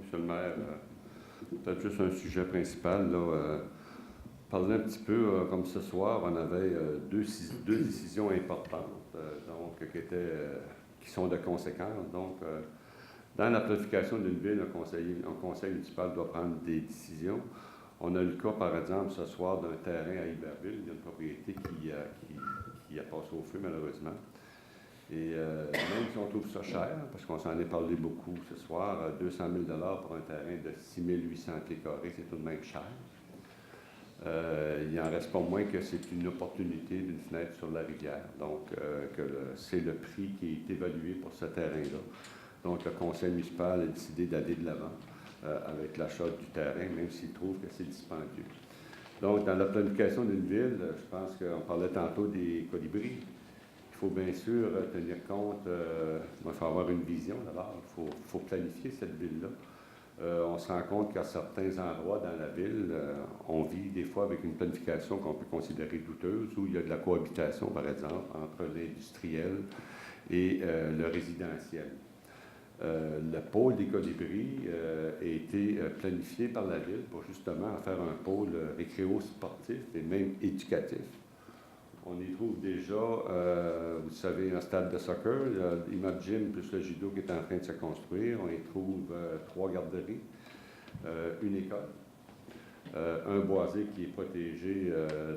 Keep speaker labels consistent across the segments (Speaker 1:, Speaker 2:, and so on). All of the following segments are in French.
Speaker 1: Monsieur le maire. Peut-être juste un sujet principal. Parler un petit peu, comme ce soir, on avait deux décisions importantes qui sont de conséquence. Donc, dans la planification d'une ville, un conseil municipal doit prendre des décisions. On a le cas, par exemple, ce soir, d'un terrain à Iberville. Il y a une propriété qui a passé au feu, malheureusement. Et même si on trouve ça cher, parce qu'on s'en est parlé beaucoup ce soir, 200 000 $ pour un terrain de 6 800 pieds carrés, c'est tout de même cher. Il n'en reste pas moins que c'est une opportunité d'une fenêtre sur la rivière. Donc, c'est le prix qui est évalué pour ce terrain-là. Donc, le conseil municipal a décidé d'aller de l'avant avec l'achat du terrain, même s'il trouve que c'est dispendieux. Donc, dans la planification d'une ville, je pense qu'on parlait tantôt des colibris. Il faut bien sûr tenir compte, il faut avoir une vision d'abord, il faut planifier cette ville-là. On se rend compte qu'à certains endroits dans la ville, on vit des fois avec une planification qu'on peut considérer douteuse, où il y a de la cohabitation, par exemple, entre l'industriel et le résidentiel. Le pôle des colibris a été planifié par la ville pour justement faire un pôle récréo-sportif et même éducatif. On y trouve déjà, vous savez, un stade de soccer, l'immeuble gym plus le judo qui est en train de se construire. On y trouve 3 garderies, une école, un boisé qui est protégé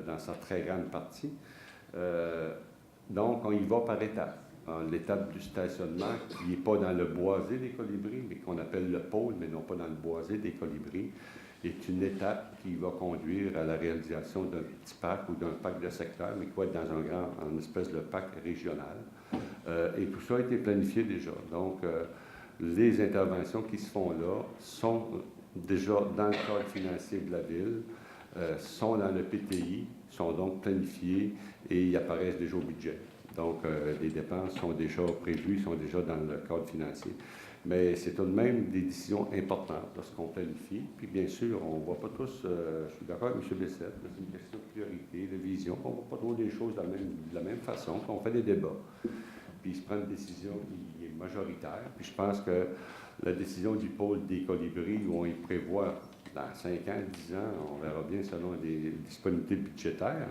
Speaker 1: dans sa très grande partie. Donc, on y va par étapes. L'étape du stationnement, qui n'est pas dans le boisé des colibris, mais qu'on appelle le pôle, mais non pas dans le boisé des colibris, est une étape qui va conduire à la réalisation d'un petit parc ou d'un parc de secteur, mais qui va être dans un espèce de parc régional. Et tout ça a été planifié déjà. Donc, les interventions qui se font là sont déjà dans le cadre financier de la ville, sont dans le PTI, sont donc planifiées et y apparaissent déjà au budget. Donc, les dépenses sont déjà prévues, sont déjà dans le cadre financier. Mais c'est tout de même des décisions importantes lorsqu'on planifie. Puis bien sûr, on ne voit pas tous, je suis d'accord avec M. Bessette, c'est une question de priorité, de vision. On ne voit pas trop des choses de la même façon. Puis on fait des débats. Puis il se prend une décision qui est majoritaire. Puis je pense que la décision du pôle des colibris, où on y prévoit dans 5 ans, 10 ans, on verra bien selon les disponibilités budgétaires,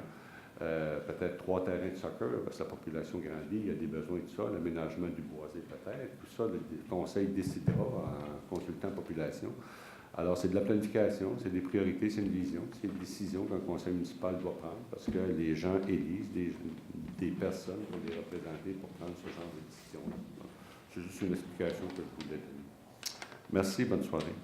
Speaker 1: peut-être 3 terrains de soccer, parce que la population grandit, il y a des besoins de ça, l'aménagement du boisé peut-être, tout ça, le conseil décidera en consultant la population. Alors, c'est de la planification, c'est des priorités, c'est une vision, c'est une décision qu'un conseil municipal doit prendre, parce que les gens élisent des personnes pour les représenter pour prendre ce genre de décision-là. C'est juste une explication que je voulais donner. Merci, bonne soirée.